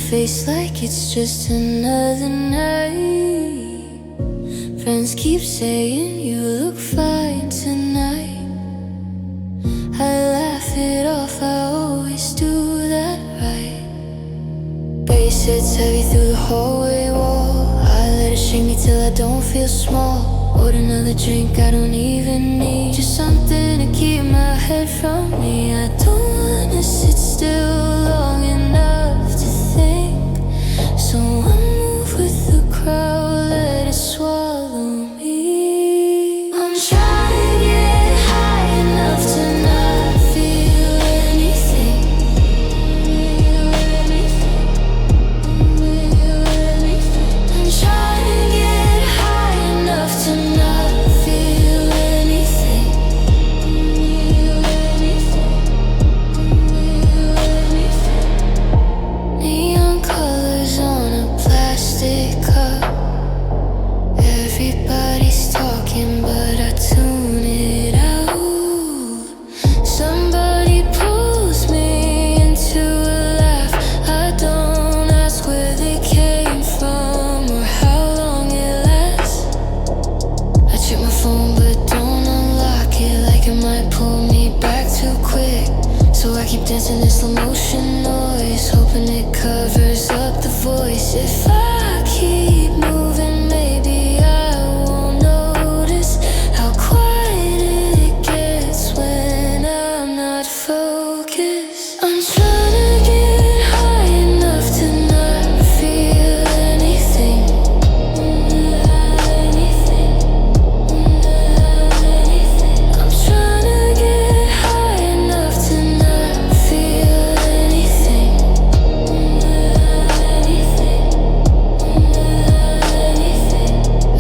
face like it's just another night. Friends keep saying you look fine tonight. I laugh it off, I always do that right. Bass sits heavy through the hallway wall. I let it shake me till I don't feel small. Order another drink, I don't even need just something to keep my head from me. I don't wanna sit still long enough to think, so I move with the crowd, let it swallow me. I'm trying to get high enough to not feel anything. I'm trying to get high enough to not feel anything. Neon colors on a plastic cup. Everybody's talking, but I tune it out. Somebody pulls me into a laugh. I don't ask where they came from or how long it lasts. I check my phone but don't unlock it, like it might pull me back too quick. So I keep dancing in slow motion noise, hoping it covers up the voice. If I keep moving, maybe I won't notice how quiet it gets when I'm not focused. I'm trying to get high enough to not feel anything. I'm trying to get high enough to not feel anything.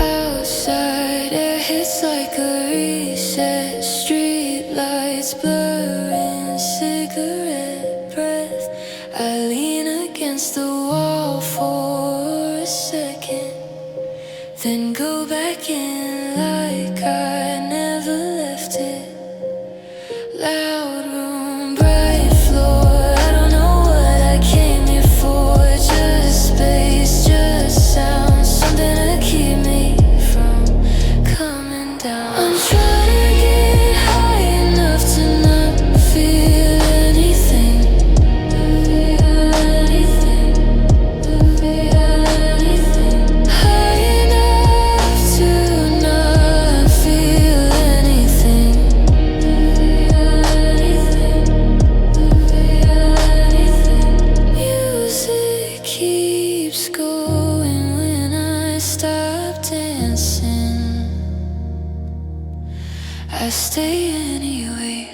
Outside air hits like a reset. Street lights blurring cigarette breath. I lean against the wall for a second, then go back in like I never left it. Loud room, bright floor. I don't know what I came here for. Just space, just sound, something to keep me from coming down. I'm trying to get high enough to not feel anything. High enough to not feel anything. Music keeps going when I stop dancing. I stay anyway.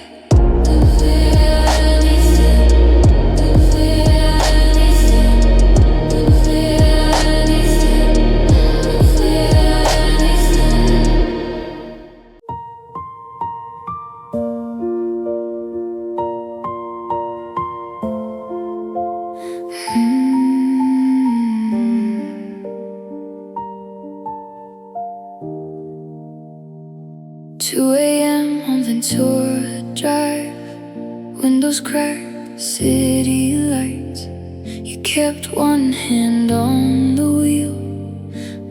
On Ventura Drive, windows cracked, city lights. You kept one hand on the wheel,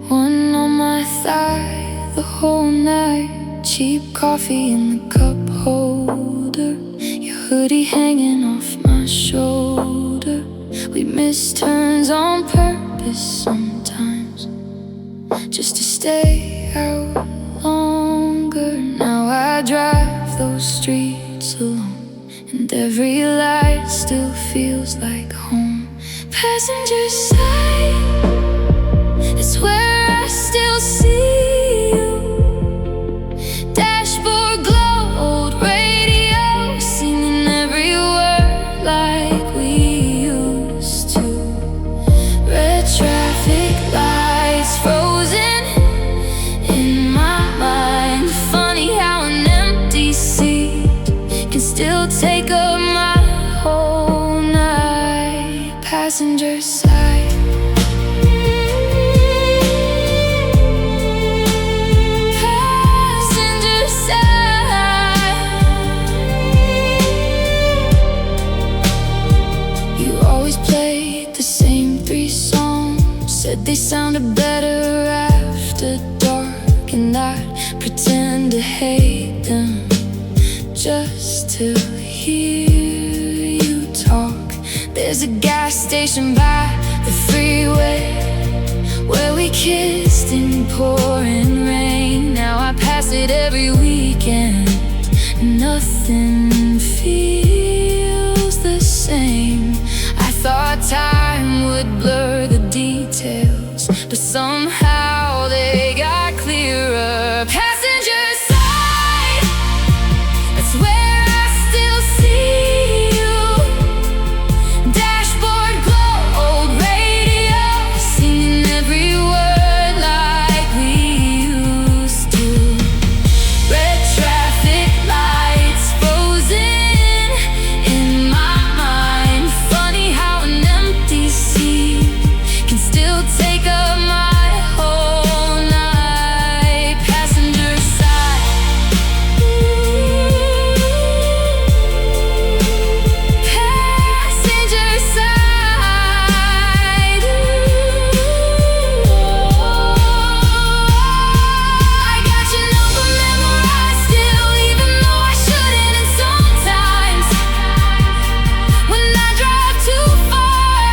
one on my thigh the whole night. Cheap coffee in the cup holder, your hoodie hanging off my shoulder. We miss turns on purpose sometimes, just to stay out longer. Now I drive those streets alone, and every light still feels like home. Passenger side, it's where I still see you. Dashboard glow, old radio, singing every word like we used to. Red traffic lights frozen in my mind. Funny how an empty seat can still take up my whole night. Passenger side, Said they sounded better after dark, and I'd pretend to hate them just to hear you talk. There's a gas station by the freeway where we kissed in pouring rain. Now I pass it every weekend, and nothing feels the same. I thought time would blur the details, but somehow they got clearer. Passenger side, that's where I still see you. Dashboard glow, old radio, singing every word like we used to. Red traffic lights frozen in my mind. Funny how an empty seat can still take up my whole night. Passenger side, passenger side. I got your number memorized still, even though I shouldn't. And sometimes when I drive too far,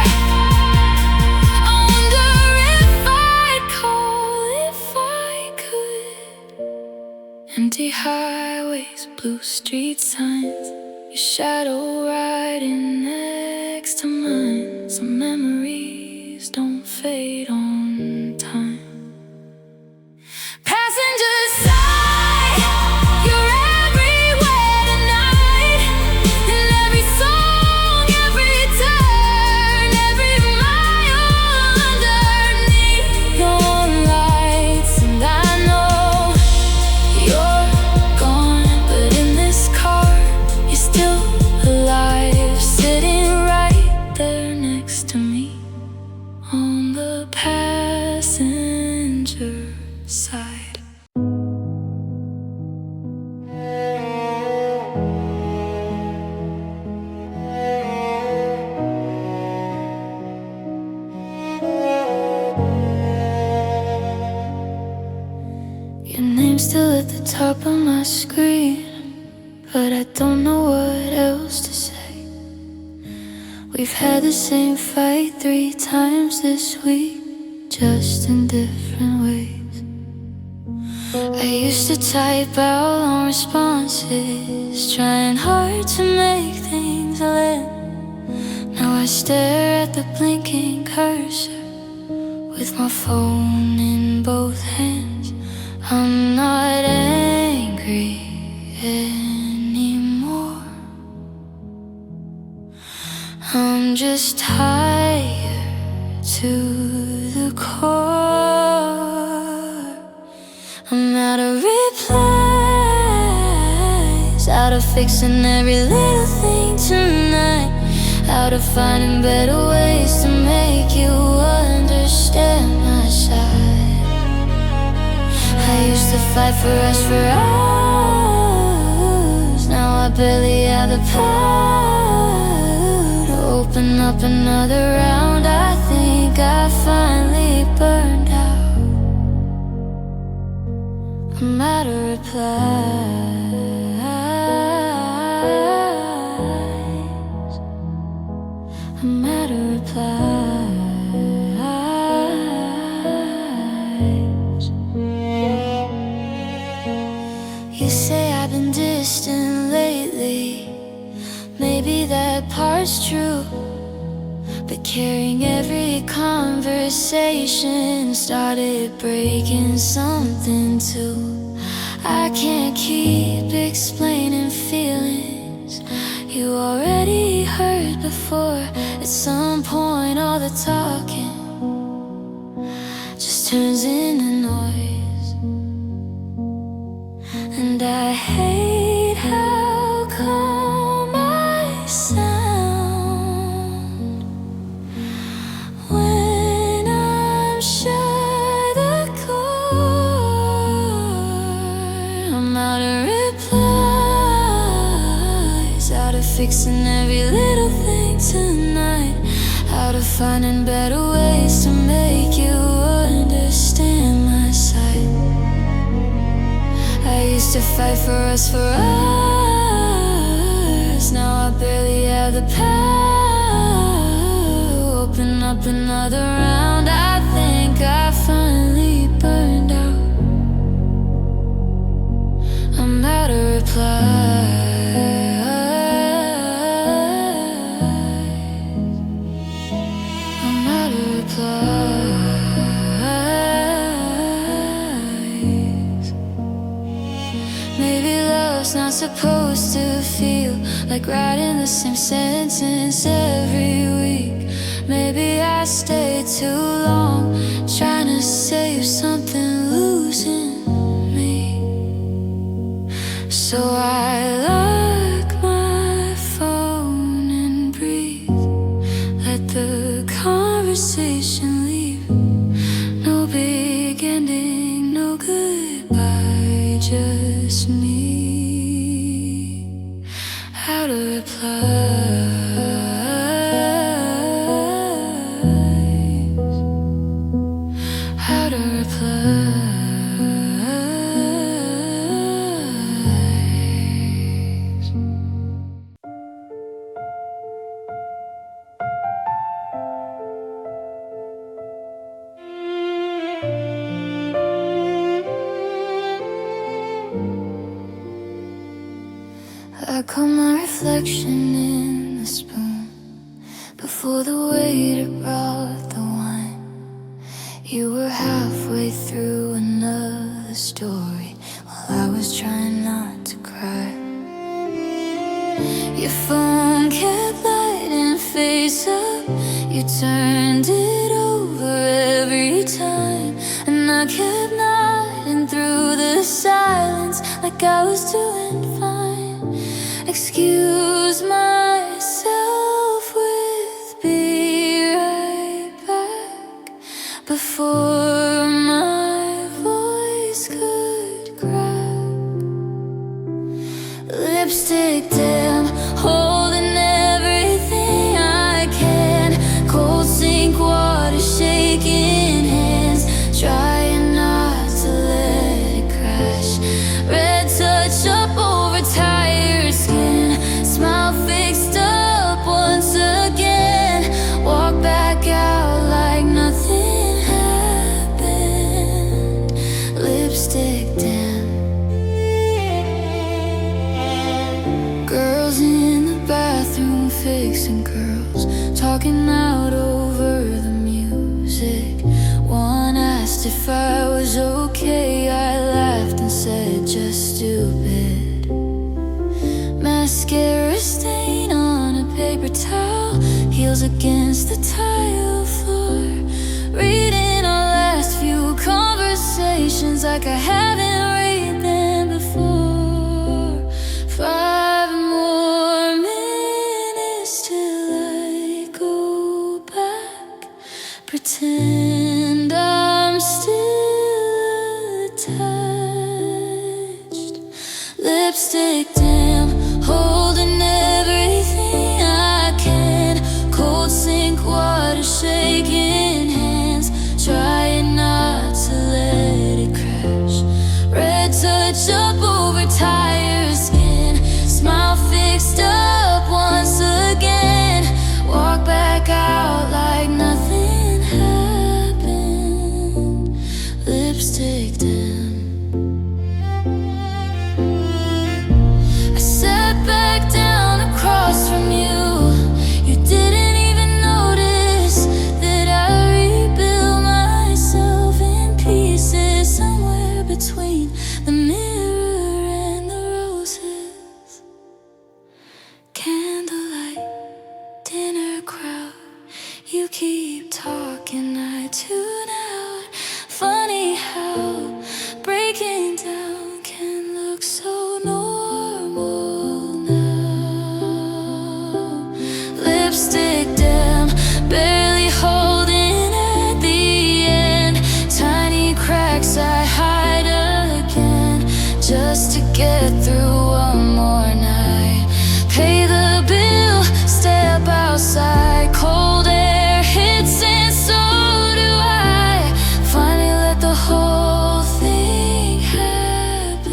I wonder if I'd call if I could. Empty highways, blue street signs, your shadow riding next to mine. Some memories don't fade on time. Passenger side, you're everywhere tonight. In every song, every turn, every mile underneath neon lights. And I know you're gone, but in this car, you're still alive, sitting right there next to me on the passenger side. Your name's still at the top of my screen, but I don't know what else to say. We've had the same fight 3 times this week, just in different ways. I used to type out long responses, trying hard to make things land. Now I stare at the blinking cursor with my phone in both hands. I'm not angry anymore. I'm just tired to the core. I'm out of replies, out of fixing every little thing tonight, out of finding better ways to make you understand my side. I used to fight for us for hours. Now I barely have the power to open up another round. I think I finally burned out. I'm out of replies. I'm out of replies. You say I've been distant lately. Maybe that part's true, but carrying every conversation started breaking something too. I can't keep explaining feelings you already heard before. At some point all the talking just turns into noise, and I hate how calm I sound when I'm sure the core. I'm out of replies, out of fixing every little thing tonight, out of finding better ways to make you used to fight for us, for us. Now I barely have the power. Open up another round. I think I finally burned out. I'm out of replies. I'm out of replies. Maybe love's not supposed to feel like writing the same sentence every week. Maybe I stayed too long trying to save something, losing me. So I lock my phone and breathe. Let the conversation leave. No big ending, no goodbye, just me. How to reply. I caught my reflection in the spoon before the waiter brought the wine. You were halfway through another story while I was trying not to cry. Your phone kept lighting face up. You turned it over every time, and I kept nodding through the silence like I was doing fine. Excuse myself with be right back before my voice could crack. Lipstick dim, holding everything I can. Cold sink water, shaking hands, trying not to let it crash. Red touch up over tired skin, smile fixed up once again. Walk back out like nothing happened. Lipstick dim. Girls in the bathroom fixing curls, talking out over the music. One asked if I was okay. I laughed and said, just stupid. Mascara stain on a paper towel, heels against the tile floor. Reading our last few conversations like I haven't read them before. 5 more minutes till I go back. Pretend I'm still attached. Lipstick dim, holding everything I can. Cold sink water, shaking hands, trying not to let it crash. Red touch up over tired skin, smile fixed up once again. Walk back out like nothing happened. Lipstick dim. I sat back down across from you. You didn't even notice that I rebuilt myself in pieces somewhere between the mirror and the roses. Candlelight, dinner crowd. You keep talking, I tune out. Funny how breaking down can look so normal now. Lipstick dim, barely holding at the end. Tiny cracks I hide again, just to get through one more night. Pay the bill, step outside. Cold air hits and so do I. Finally let the whole thing happen.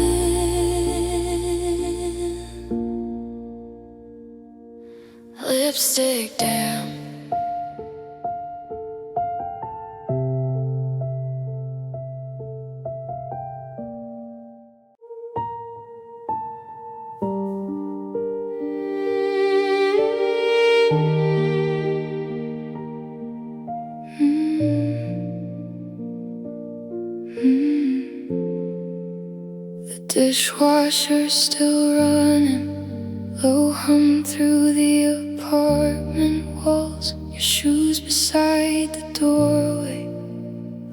dishwasher still running, low hum through the apartment walls. Your shoes beside the doorway,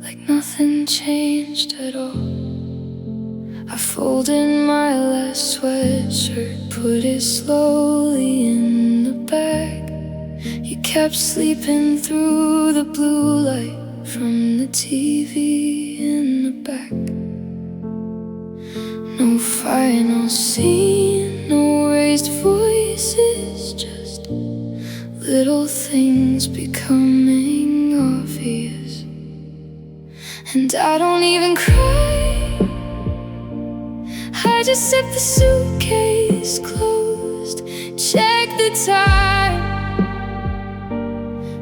like nothing changed at all. I folded my last sweatshirt, put it slowly in the bag. You kept sleeping through the blue light from the TV in the back. No final scene, no raised voices, just little things becoming obvious. And I don't even cry, I just set the suitcase closed, check the time,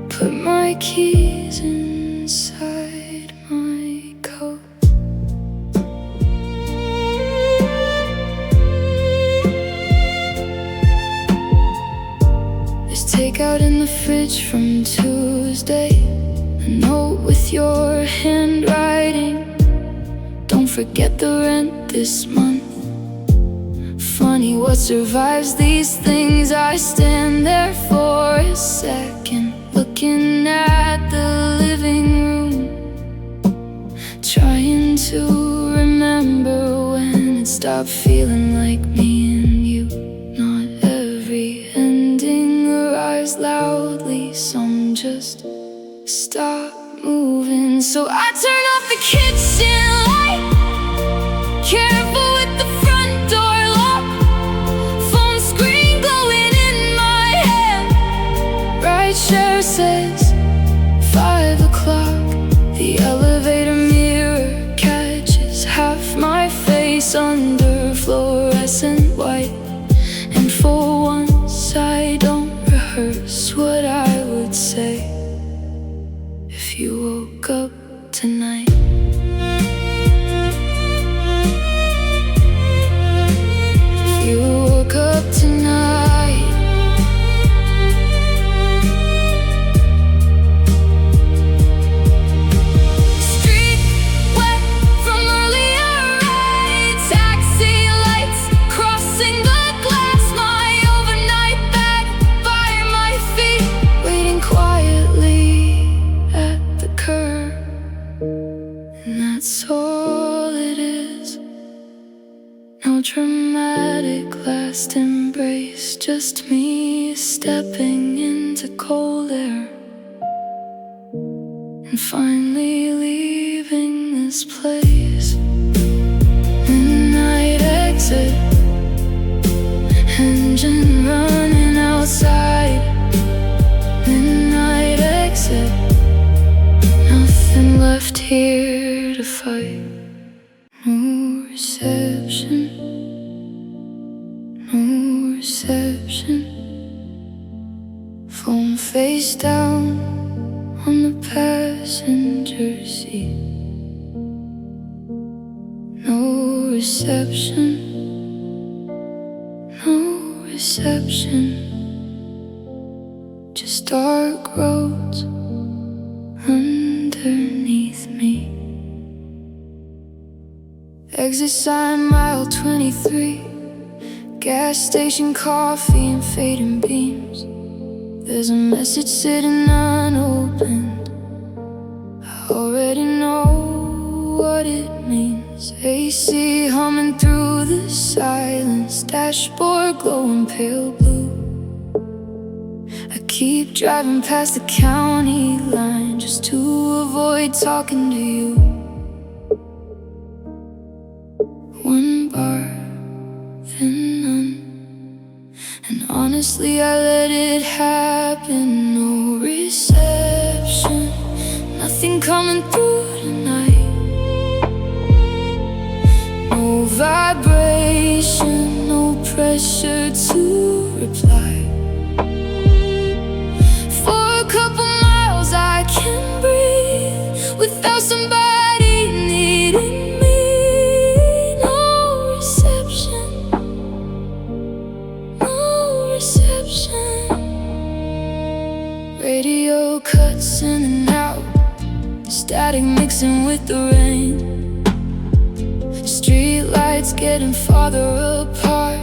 put my keys inside my coat. There's takeout in the fridge from Tuesday, a note with your handwriting. Don't forget the rent this month. Funny what survives these things. I stand there for a second, looking at the living room, trying to remember when it stopped feeling like me and you. Not every ending arrives loudly, some just stop moving. So I turn off the kitchen light, careful with the front door lock, phone screen glowing in my hand. Ride share says 5 o'clock. The elevator mirror catches half my face under fluorescent white. And for once I don't rehearse what I would say if you woke up tonight. If you woke up tonight, street wet from earlier ride, taxi lights crossing the glass, my overnight bag by my feet, waiting quietly at the curb. And that's all it is. No dramatic last embrace, just me stepping into cold air and finally leaving this place. Midnight exit, engine running outside. Midnight exit, nothing left here to fight. No reception, no reception. Phone face down on the passenger seat. No reception, no reception. Just dark roads underneath me. Exit sign mile 23, gas station coffee and fading beams. There's a message sitting unopened, I already know what it means. AC humming through the silence, dashboard glowing pale blue. I keep driving past the county line just to avoid talking to you. One bar, then none, and honestly I let it happen. No reception, nothing coming through tonight. No vibration, no pressure to reply. For a couple miles I can breathe without somebody needing me. No reception, no reception. Radio cuts in and out, static mixing with the rain. Street lights it's getting farther apart.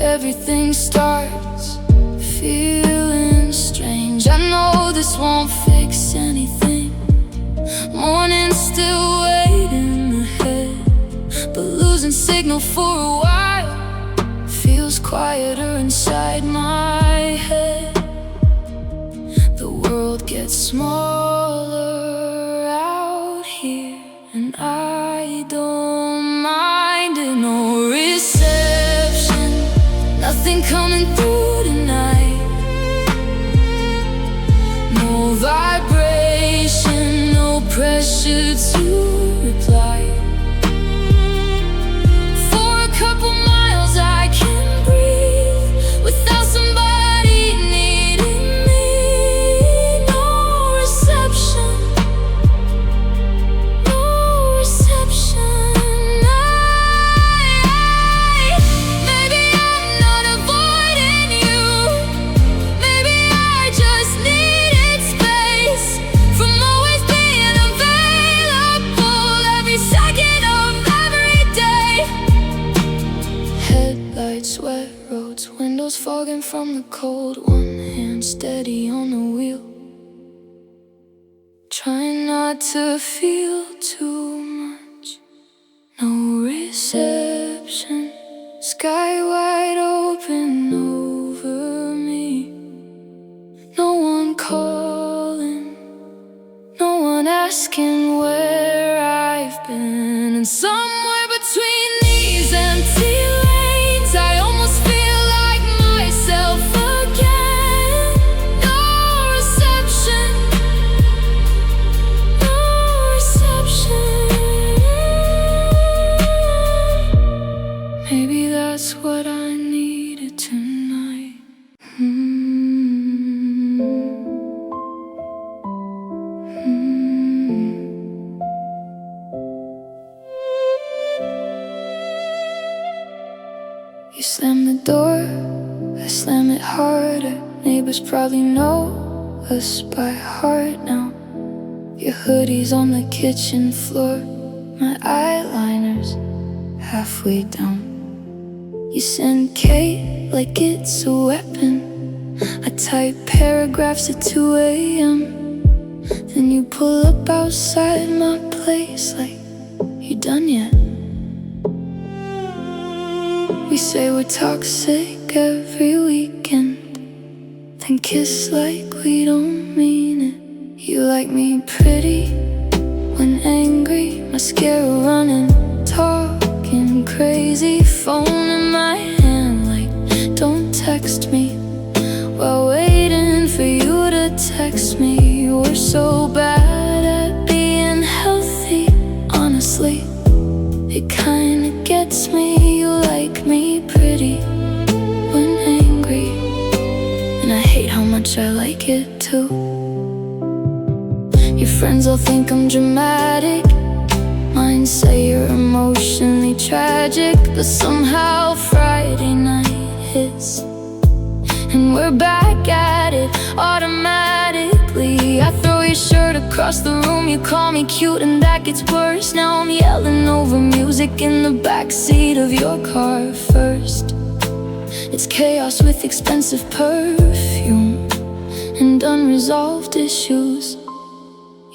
Everything starts feeling strange. I know this won't fix anything. Morning's still waiting ahead, but losing signal for a while feels quieter inside my head. The world gets smaller out here, and I don't mind it. No reception, nothing coming through tonight. No vibration, no pressure to reply. For a couple miles I can breathe without somebody needing me. No reception, no reception. Maybe I'm not avoiding you. Maybe I just needed space from always being available every second of every day. Headlights, wet roads, windows fogging from the cold. One hand steady on the wheel, trying not to feel too much. No reception, sky wide open over me. No one calling, no one asking where I've been. And somewhere between these empty lanes I almost feel like myself again. No reception, no reception. Maybe that's what I needed tonight. You slam the door, I slam it harder. Neighbors probably know us by heart now. Your hoodie's on the kitchen floor, my eyeliner's halfway down. You send Kate like it's a weapon. I type paragraphs at 2 a.m. Then you pull up outside my place like, you done yet? We say we're toxic every weekend, then kiss like we don't mean it. You like me pretty when angry, mascara running, talking crazy, phone in my hand like, don't text me, while waiting for you to text me. We're so bad at being healthy, honestly. It kinda gets me. You like me pretty when angry, and I hate how much I like it too. Your friends all think I'm dramatic, mine say you're emotionally tragic. But somehow Friday night hits, and we're back at it automatically. I throw your shirt across the room, you call me cute, and that gets worse. Now I'm yelling over music in the backseat of your car first. It's chaos with expensive perfume and unresolved issues.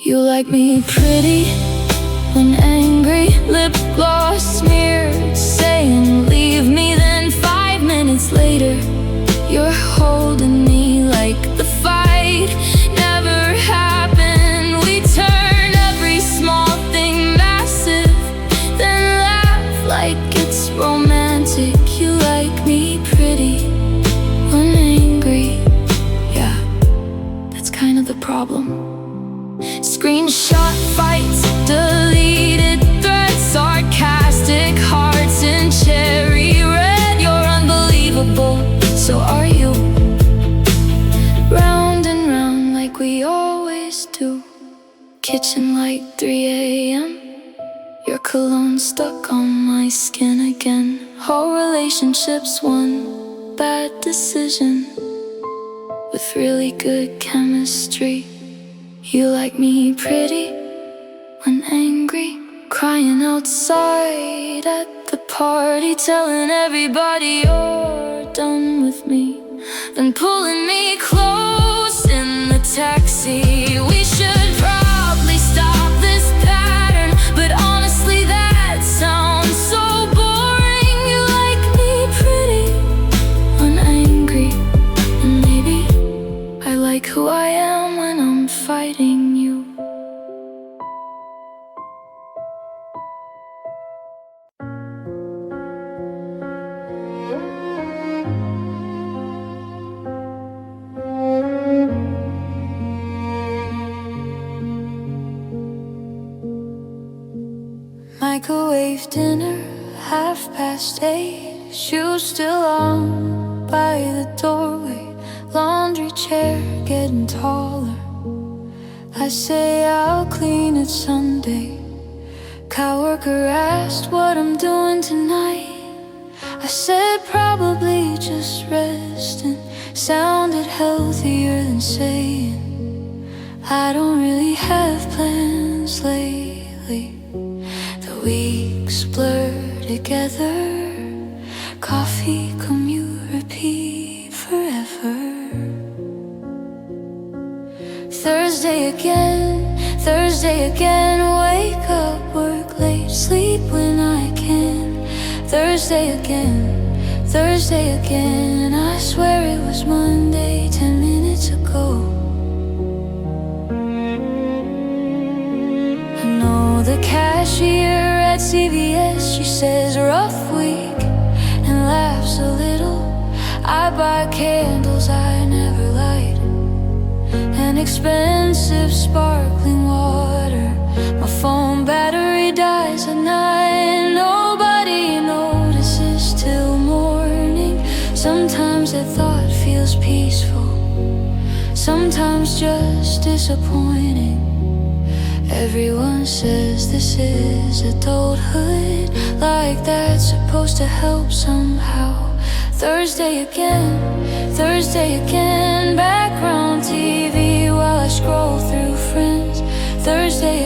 You like me pretty when angry, lip gloss smeared, saying leave me. Then 5 minutes later you're holding me like the fight never happened. We turn every small thing massive, then laugh like it's romantic. You like me pretty when angry, yeah, that's kind of the problem. Screenshot fights, deleted threads, sarcastic hearts in cherry red. You're unbelievable, so are you. Round and round like we always do. Kitchen light, 3 a.m. Your cologne stuck on my skin again. Whole relationship's one bad decision with really good chemistry. You like me pretty when angry, crying outside at the park. party, telling everybody you're done with me, then pulling me close in the taxi. We should probably stop this pattern, but honestly that sounds so boring. You like me pretty unangry, and maybe I like who I am when I'm fighting you. Microwave dinner, 8:30. Shoes still on by the doorway. Laundry chair getting taller. I say I'll clean it Sunday. Coworker asked what I'm doing tonight. I said probably just resting. Sounded healthier than saying I don't really have plans lately. The weeks blur together. Coffee, commute, repeat forever. Thursday again, wake up, work late, sleep when I can. Thursday again, I swear it was Monday 10 minutes ago. I know the cashier at CVS, she says rough week and laughs a little. I buy candles I never light and expensive sparkling water. My phone battery dies at night. Nobody notices till morning. Sometimes the thought feels peaceful, sometimes just disappointing. Everyone says this is adulthood, like that's supposed to help somehow. Thursday again, background TV while I scroll through friends. Thursday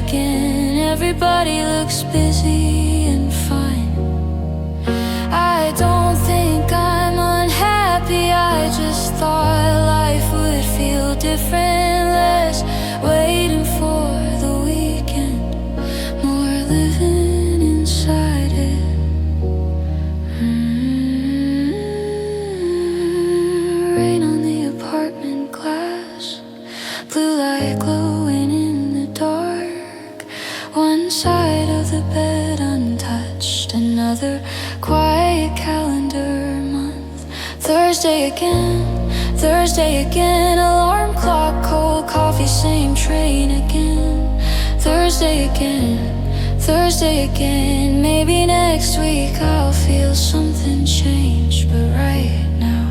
again, everybody looks busy and fine. I don't think I'm unhappy, I just thought life would feel different. Less waiting for the weekend, more living inside it. Rain on the apartment glass, blue light glowing in the dark. One side of the bed untouched, another quiet calendar month. Thursday again, alarm clock, cold coffee, same train again. Thursday again, maybe next week I'll feel something change, but right now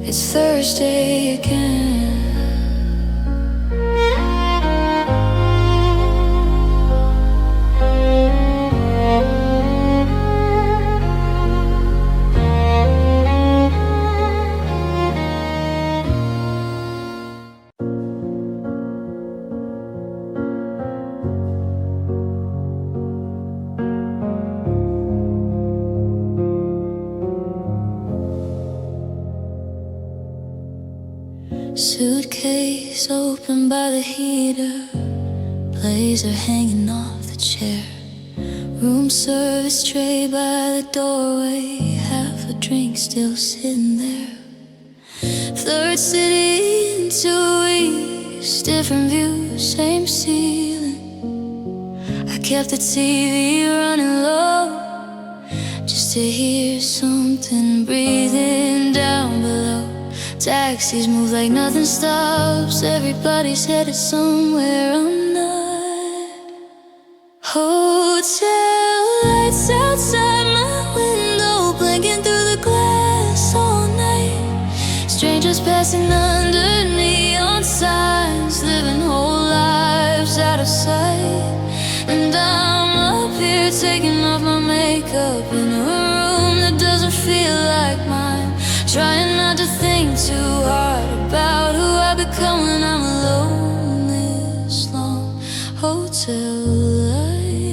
it's Thursday again. Suitcase open by the heater, blazer hanging off the chair. Room service tray by the doorway, half a drink still sitting there. Third city in 2 weeks, different views, same ceiling. I kept the TV running low just to hear something breathing down below. Taxis move like nothing stops. Everybody's headed somewhere I'm not. Hotel lights outside my window, blinking through the glass all night. Strangers passing under neon signs, living whole lives out of sight. And I'm up here taking off my makeup in a room that doesn't feel like mine, trying not to think too hard about who I become when I'm alone. This long hotel light.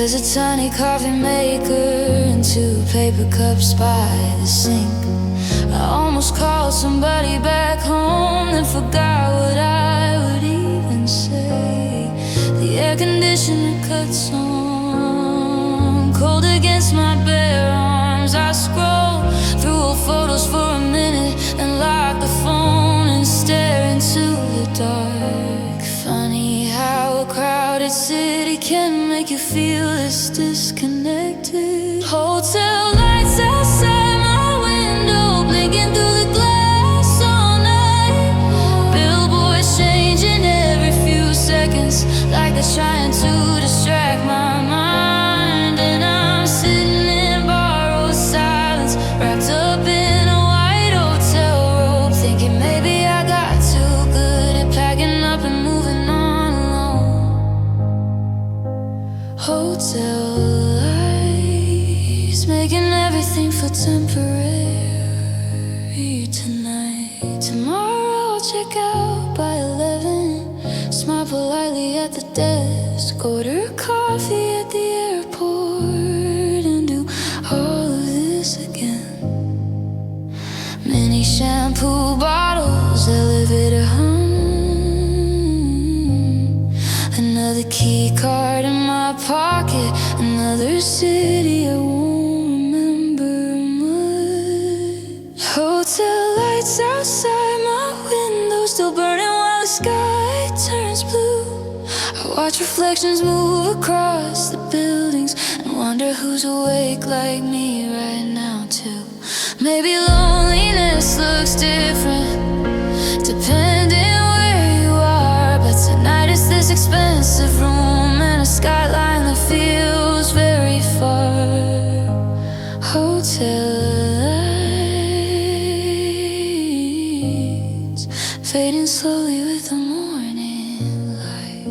There's a tiny coffee maker and 2 paper cups by the sink. I almost called somebody back home and forgot what I would even say. The air conditioner cuts on, cold against my bare arms. I scroll through old photos for a minute and lock the phone and stare into the dark. Funny how a crowded city can make you feel this disconnected. Hotel lights outside my window, blinking through the glass all night. Billboards changing every few seconds, like they're trying to distract my mind. And I'm sitting in borrowed silence, wrapped up in a white hotel robe, thinking maybe I got too good at packing up and moving on alone. Hotel lights making everything feel temporary tonight. Tomorrow I'll check out by 11, smile politely at the desk, order coffee at the airport, and do all of this again. Many shampoo bottles, elevator hum, another key card in my pocket, another city I won't remember much. Hotel lights outside my window still burning while the sky turns blue. I watch reflections move across the buildings and wonder who's awake like me right now too. Maybe loneliness looks different depending where you are, but tonight it's this expensive room and a skyline that feels very far. Hotel lights fading slowly with the morning light.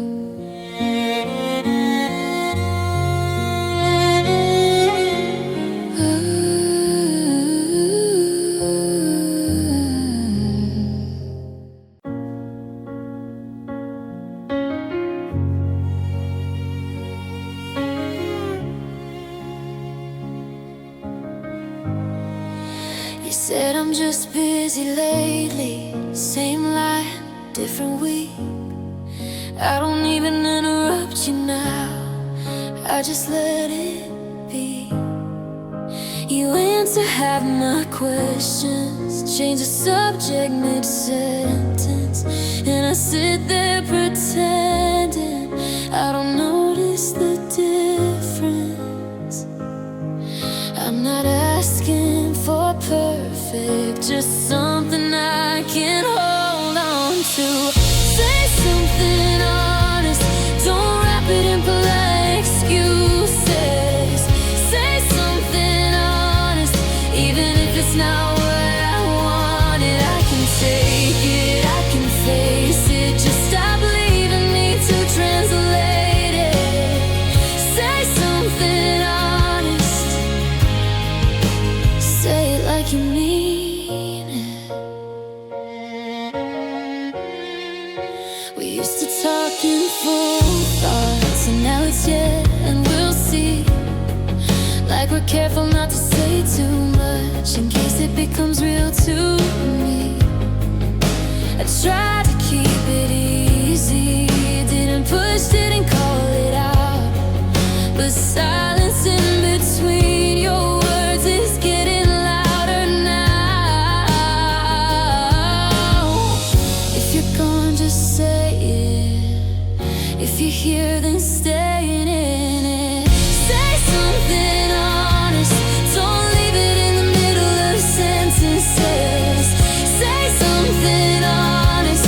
You said I'm just busy lately, same line, different week. I don't even interrupt you now, I just let it be. You answer half my questions, change the subject mid-sentence, and I sit there pretending I don't notice the difference. I'm not asking for perfect, just something I can hold on to. Say something honest, don't wrap it in polite excuses. Say something honest, even if it's not what I wanted. I can take it, I can face it, just stop leaving me to translate it. Say something honest, say it like you mean it. We used to talk in full thoughts, and now it's yeah, and we'll see. Like we're careful not to say too much in case it becomes real to me. I tried to keep it easy, didn't push, didn't call it out, but silence in between your words is getting louder now. If you're gone, just say it. If you're here, then stay in it. Say something honest, don't leave it in the middle of sentences. Say something honest,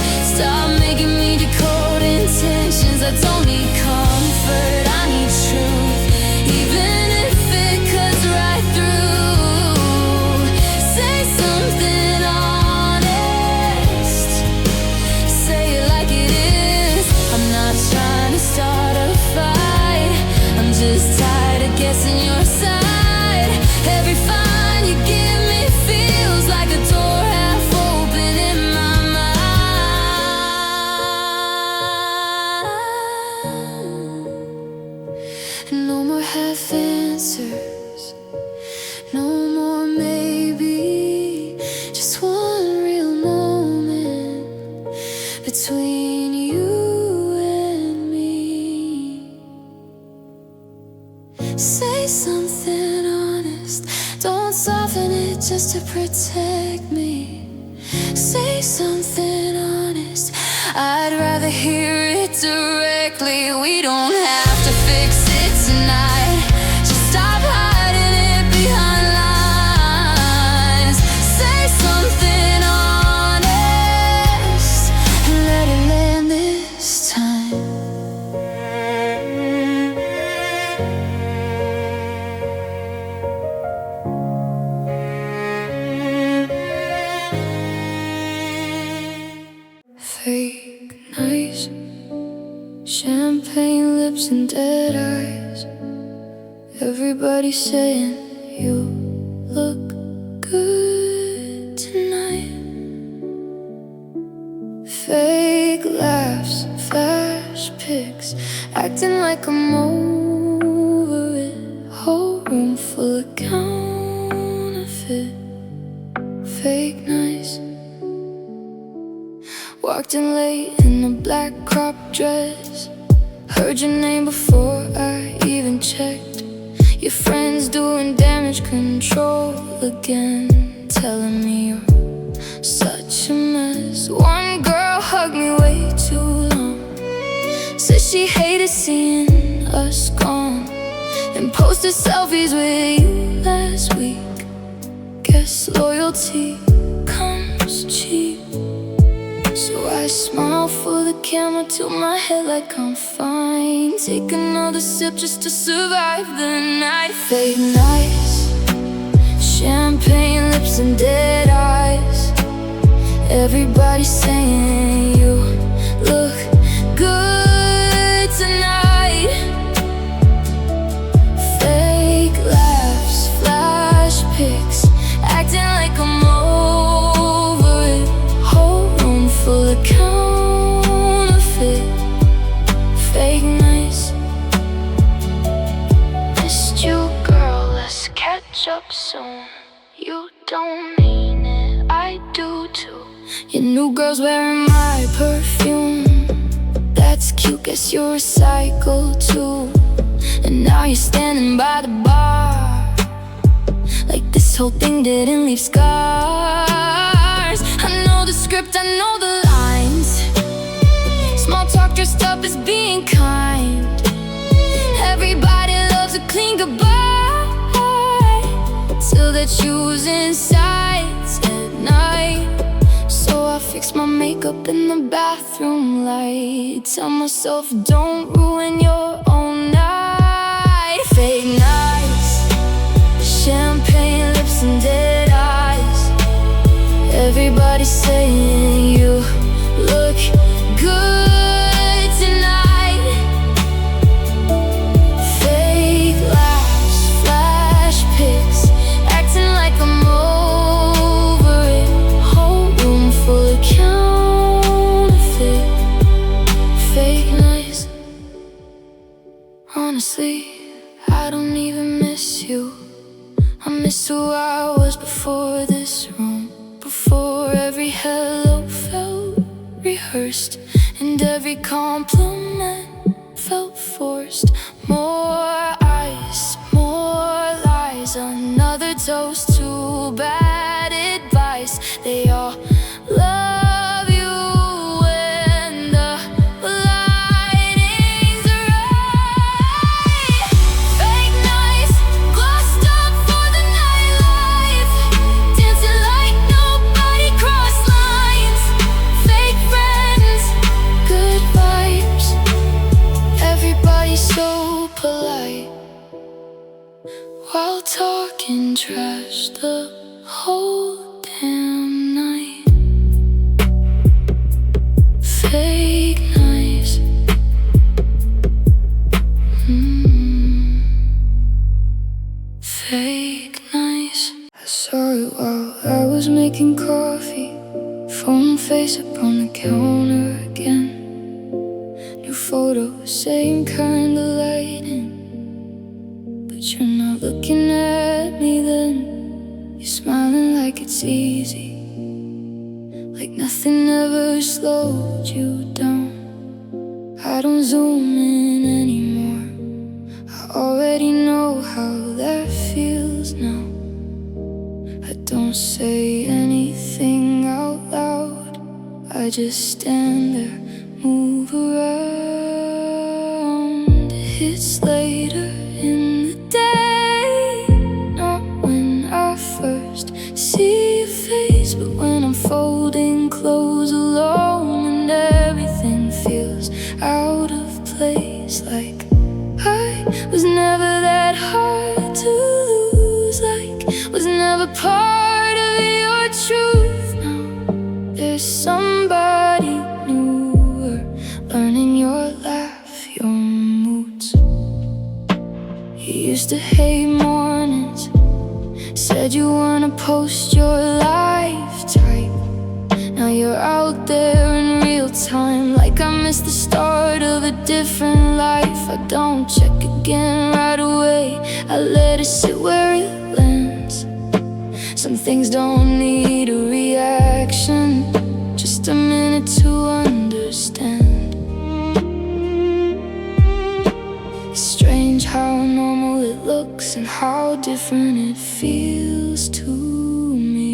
to protect me. Say something honest, I'd rather hear it directly. We don't have to fix it tonight, just stop hiding it behind lines. Say something honest and let it land this time. Fake nice, champagne lips and dead eyes. Everybody's saying you look good tonight. Fake laughs, flash pics, acting like I'm over it. Whole room full of counterfeit. Fake nice. Walked in late in a black crop dress. Heard your name before I even checked. Your friends doing damage control again, telling me you're such a mess. One girl hugged me way too long, said she hated seeing us gone, and posted selfies with you last week. Guess loyalty comes cheap. So I smile for the camera, tilt my head like I'm fine. Take another sip just to survive the night. Fake nice, champagne lips and dead eyes. Everybody's saying you look good tonight. Fake laughs, flash pics, acting like I'm over it. Whole room full of counterfeit. Fake nice. Missed you, girl, let's catch up soon. You don't mean it, I do too. Your new girl's wearing my perfume. That's cute, guess you're a psycho too. And now you're standing by the bar, like this whole thing didn't leave scars. I know the script, I know the lines. Small talk dressed up as being kind. Everybody loves a clean goodbye, till they're choosing sides at night. So I fix my makeup in the bathroom light. Tell myself don't ruin your own night. Fake nice, champagne lips and dead eyes. Everybody's saying you look good tonight. Fake laughs, flash pics, acting like I'm over it. Whole room full of counterfeit. Fake nice. Honestly, I don't even miss you. I miss who I was before this room. Before every hello felt rehearsed, and every compliment felt forced. More ice, more lies, another toast to bad advice. They all love you when the lighting's right. Fake nice, glossed up for the nightlife, dancing like nobody crossed lines. Fake friends, good vibes, everybody's so polite, while talking trash the whole damn night. Fake nice. Fake nice. I saw you while I was making coffee. Phone face up on the counter again. New photo, same kind of lighting, but you're not looking at me then. You're smiling like it's easy, like nothing ever slowed you down. I don't zoom in anymore, I already know how that feels now. I don't don't say anything out loud. I just stand there, move around. It's later in the day, not when I first see your face, but when I'm folding clothes alone and everything feels out of place. Like I was never that hard to lose, like was never part of your truth. Now there's somebody newer, learning your laugh, your moods. You used to hate mornings, said you wanna post your life type. Now you're out there in real time, like I missed the start of a different life. I don't check again right away, I let it sit where it lands. Some things don't need a reaction, just a minute to understand. It's strange how normal it looks and how different it feels to me.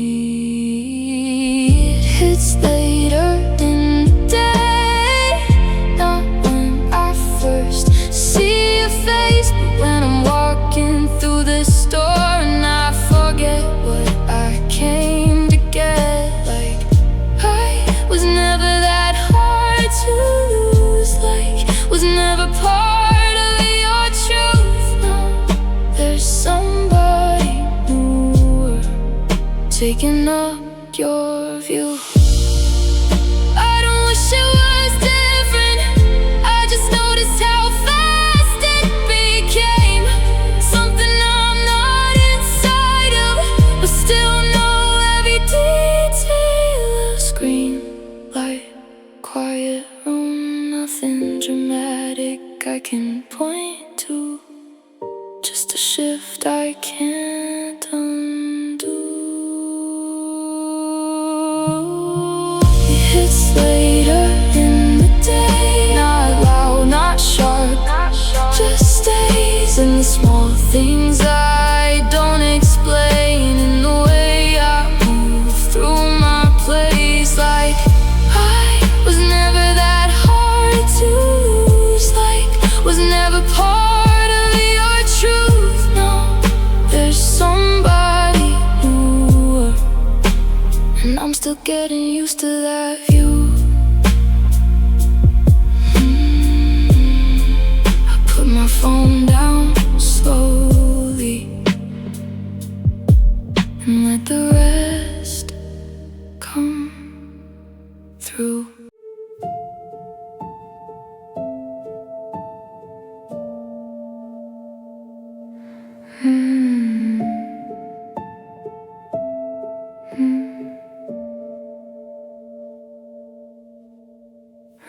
It hits later in the day, not when I first see your face, but when I'm walking through the store and I forget what I came to get. Like I was never that hard to lose, like was never part of your truth. Now there's somebody newer, taking up your view. I don't wish it was different, I just noticed how fast it became something I'm not inside of, but still know every detail. A screen light, quiet room, nothing dramatic I can point to, just a shift I can't undo. It's later in the day, not loud, not sharp, just stays in the small things I don't explain, in the way I move through my place. Like I was never that hard to lose, like was never part of your truth. No, there's somebody newer, and I'm still getting used to that view. I put my phone down slowly and let the rest come through.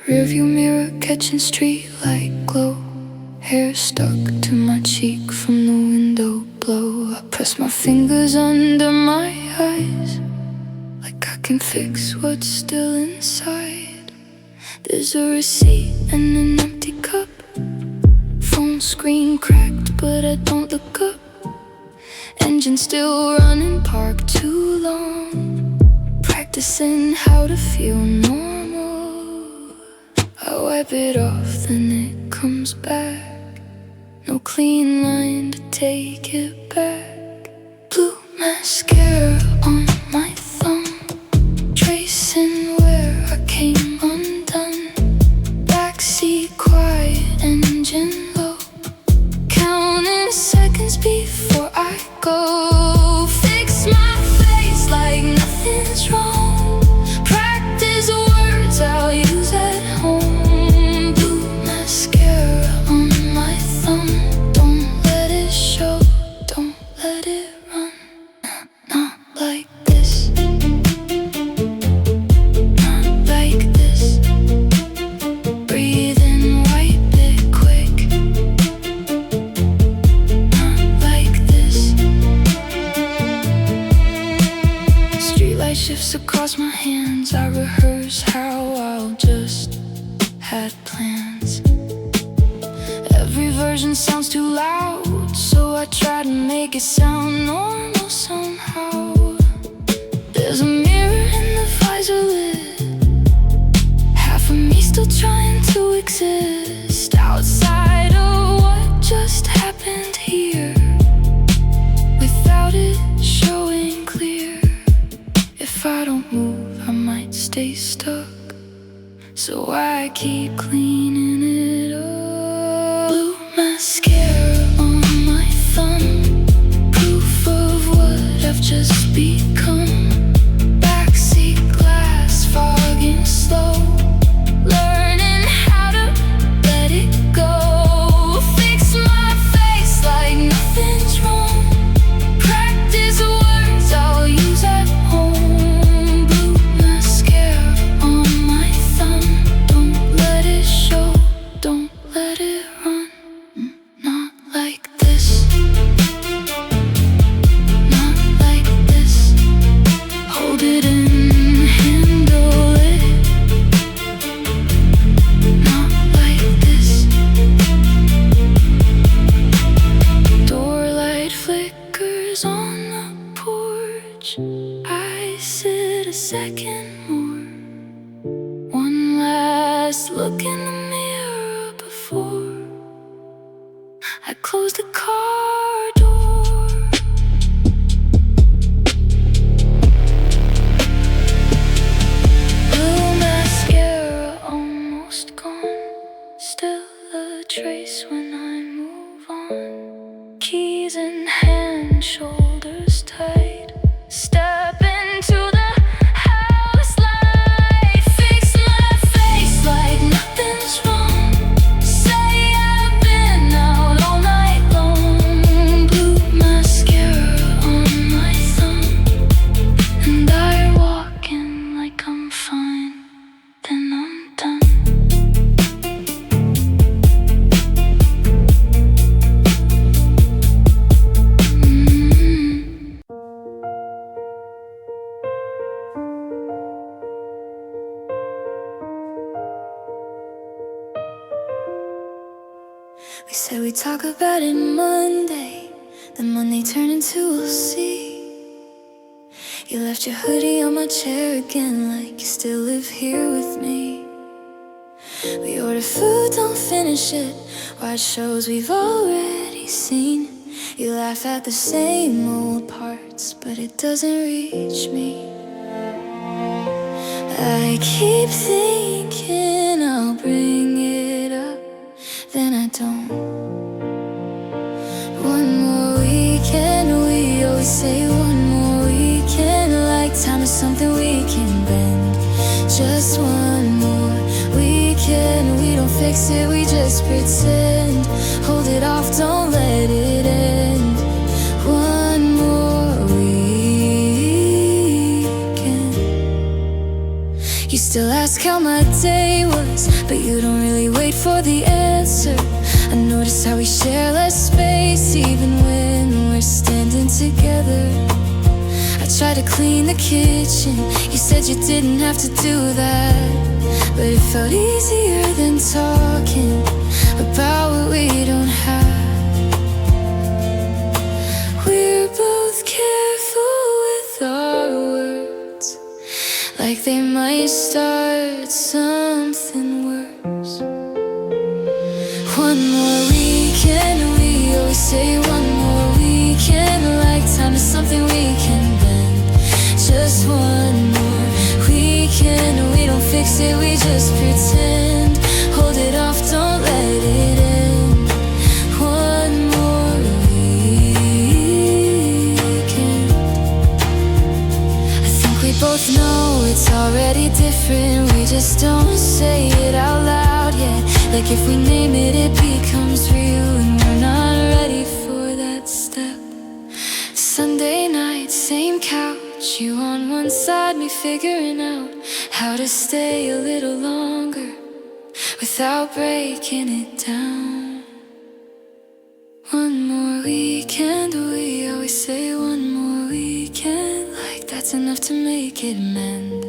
Rearview mirror catching streetlight glow, hair stuck to my cheek from the window blow. I press my fingers under my eyes, like I can fix what's still inside. There's a receipt and an empty cup, phone screen cracked but I don't look up. Engine still running, parked too long, practicing how to feel normal. I wipe it off, then it comes back, no clean line to take it back. Blue mascara on my thumb, tracing where I came undone. Backseat quiet, engine low, counting seconds before I go. Fix my face like nothing's wrong, practice words I'll use at home. Blue mascara on my thumb, don't let it show, don't let it run. Not like this, not like this. Breathe in, wipe it quick. Not like this. Streetlight shifts across my hands, I rehearse how I'll just had plans. Every version sounds too loud, so I try to make it sound normal somehow. There's a mirror in the visor lit, half of me still trying to exist outside of what just happened here, without it showing clear. If I don't move, I might stay stuck, so I keep cleaning it up. Blue mascara on my thumb, proof of what I've just become. Backseat glass fogging slow, learning how to let it go. Fix my face like nothing's wrong, practice words I'll use at home. Blue mascara on my thumb, don't let it show, don't let it run. Not like this, not like this. Hold it in, handle it. Not like this. Door light flickers on the porch. I sit a second more, one last look in the mirror before I close the car door. Blue mascara almost gone, still a trace when I move on. Keys in hand, shoulders tight, step into the house light. Fix my face like nothing's wrong, say I've been out all night long. Blue mascara on my thumb, and I walk in like I'm fine, then I'm done. We said we'd talk about it Monday, then Monday turned into we'll see. You left your hoodie on my chair again, like you still live here with me. We order food, don't finish it, watch shows we've already seen. You laugh at the same old parts, but it doesn't reach me. I keep thinking I'll bring it up, then I don't. One more weekend, we always say one more weekend, like time is something we can bend. Just one more weekend, we don't fix it, we just pretend. Hold it off, don't let it end. One more weekend. You still ask how my day was, but you don't really wait for the answer. I notice how we share less space, even when we're standing together. I tried to clean the kitchen, you said you didn't have to do that, but it felt easier than talking about what we don't have. We're both careful with our words, like they might start something worse. One more weekend, we always say one more weekend, like time is something we can bend. Just one more weekend, we don't fix it, we just pretend. Hold it off, don't let it end. One more weekend. I think we both know it's already different, we just don't say it out loud yet. Like if we name it, it becomes real, and we're not ready for that step. Sunday night, same couch, you on one side, me figuring out how to stay a little longer without breaking it down. One more weekend, we always say one more weekend, like that's enough to make it mend.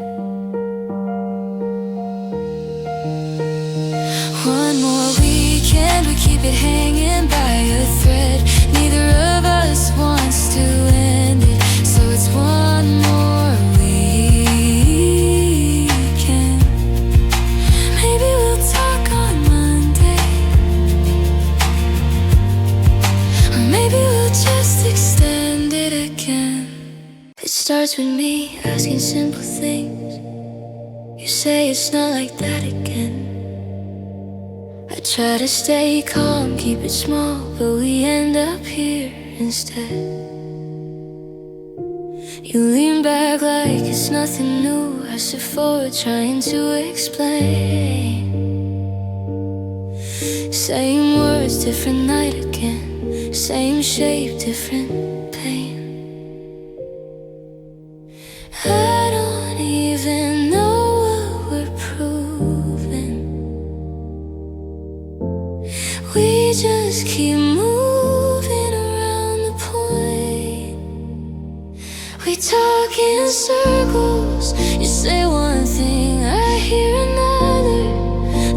One more weekend, we keep it hanging by a thread. Neither of us wants to end it, so it's one more weekend. words with me, asking simple things. You say it's not like that again. I try to stay calm, keep it small, but we end up here instead. You lean back like it's nothing new. I sit forward trying to explain. Same words, different night again. Same shape, different pain. I don't even know what we're proving. We just keep moving around the point. We talk in circles. You say one thing, I hear another.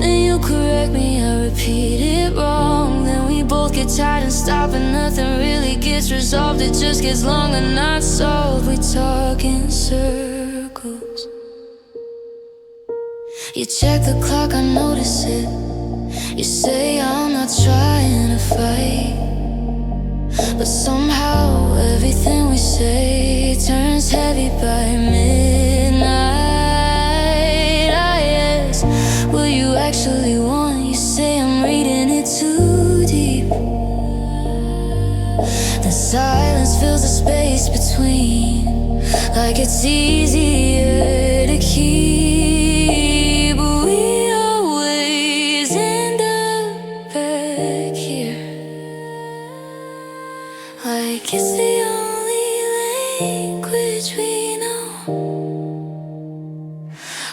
Then you correct me, I repeat it wrong. Then we both get tired and stop, and nothing really gets resolved. It just gets longer, not solved. We talk in circles. You check the clock, I notice it. You say I'm not trying to fight, but somehow everything we say turns heavy by midnight. I ask, will you actually want? You say I'm reading it too deep. The silence fills the space between, like it's easier to keep. But we always end up back here, like it's the only language we know.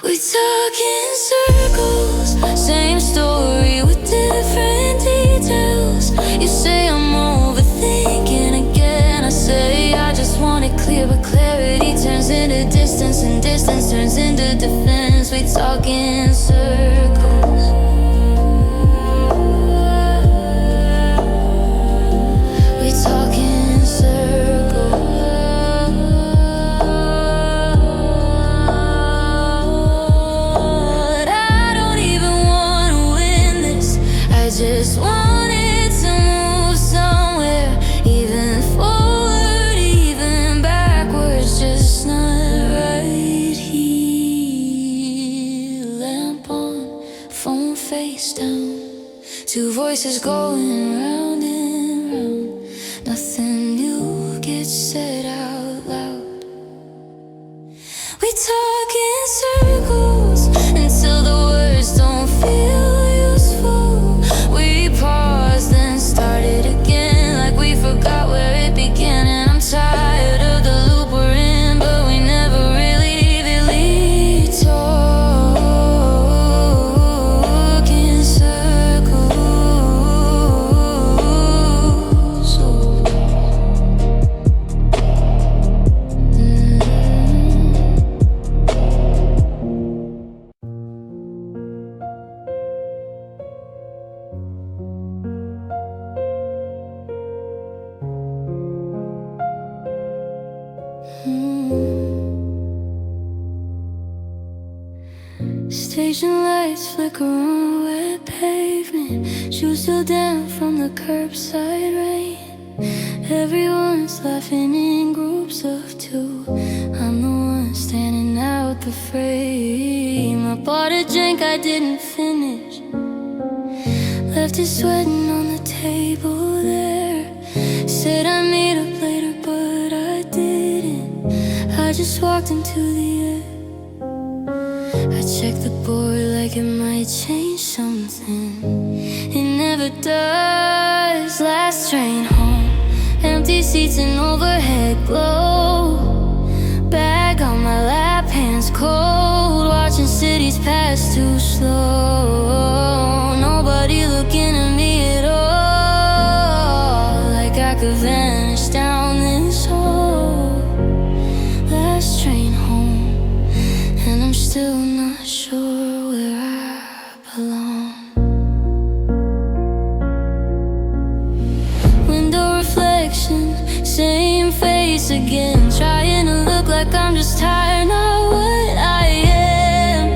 We talk in circles, same story with different details. You say I'm overthinking again. I say I just want it clear, but clarity turns into distance, and distance turns into defense. We talk in circles. We talk in circles. I don't even want to win this. I just want it to move somewhere, even forward, even backwards, just not right here. Lamp on, phone face down, two voices going round and round. Nothing new gets said out loud. We talk in circles until the words don't feel useful. We pause, then start it again, like we forgot where it began. And I'm tired of the loop we're in, but we never really talk in circles. Station lights flicker on wet pavement. Shoes still down from the curbside rain. Everyone's laughing in groups of two. I'm the one standing out the frame. I bought a drink I didn't finish, left it sweating on the table there. Said I'd meet up later, but I didn't. I just walked into the air. I checked the board like it might change something. It never does. Last train home, empty seats and overhead glow. Bag on my lap, hands cold. Watching cities pass too slow. Nobody looking at me at all, like I could vanish down this hall. Last train home, and I'm still not sure where I belong. Window reflection, same face again. Trying to look like I'm just tired, not what I am.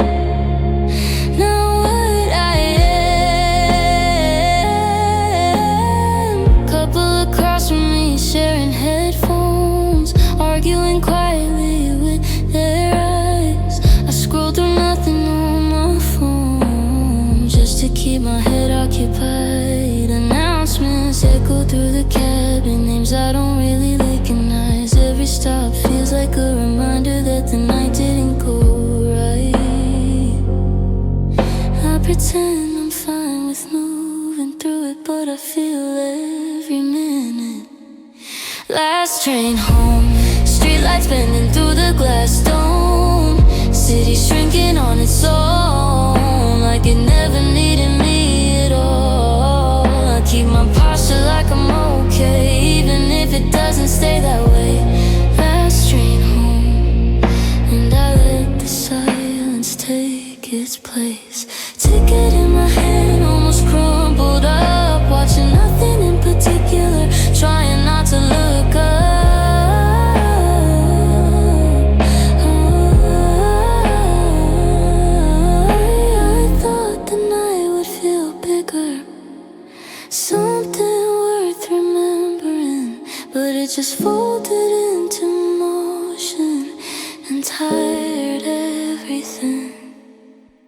Not what I am. Couple across from me sharing headphones, arguing quietly train home, streetlights bending through the glass dome. City shrinking on its own, like it never needed me at all. I keep my posture like I'm okay, even if it doesn't stay that way. Last train home, and I let the silence take its place. Ticket in my hand, almost crumpled up, watching nothing in particular, trying not to look up. I thought the night would feel bigger, something worth remembering, but it just folded into motion and tired everything.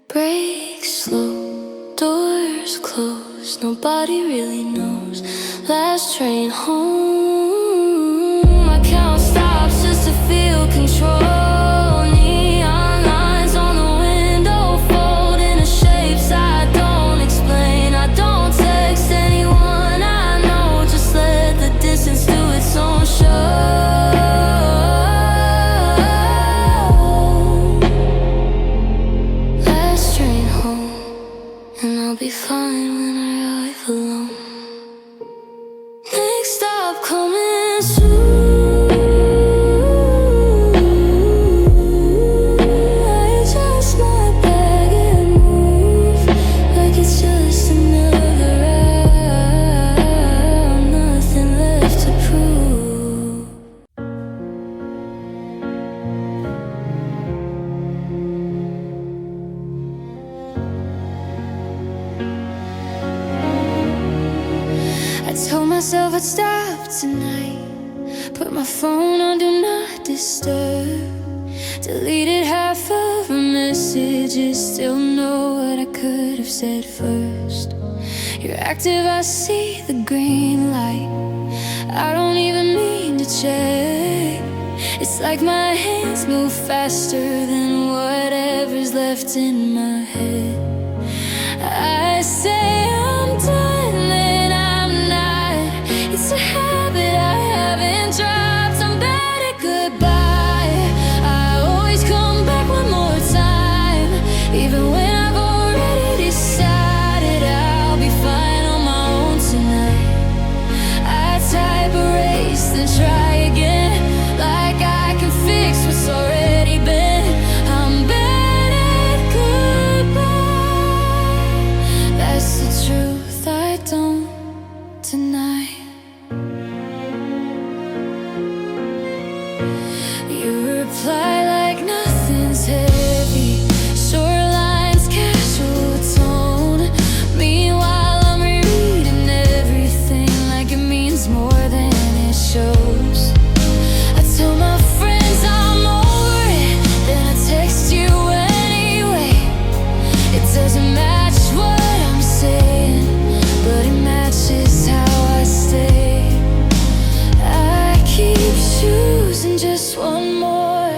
Break slow, doors closed, nobody really knows. Last train home, my count stops just to feel control. Neon lines on the window fold into shapes I don't explain. I don't text anyone I know, just let the distance do its own show. And I'll be fine when I arrive alone. Next stop coming soon. I adjust my bag and move like it's just another round. Nothing left to prove. I told myself I'd stop tonight, put my phone on do not disturb, deleted half of her messages, still know what I could have said first. You're active, I see the green light, I don't even mean to check. It's like my hands move faster than whatever's left in my head. I say I'm done, then I'm not. It's a habit I haven't dropped. I'm bad at goodbye. I always come back one more time, even when I've already decided I'll be fine on my own tonight. I type erase then try again, like I can fix what's already been. I'm bad at goodbye. That's the truth, I don't deny. You reply like nothing's heavy, short lines, casual tone. Meanwhile I'm rereading everything like it means more than it shows. I tell my friends I'm over it, then I text you anyway. It doesn't match what I'm saying, but it matches how I stay. I keep choosing just one more,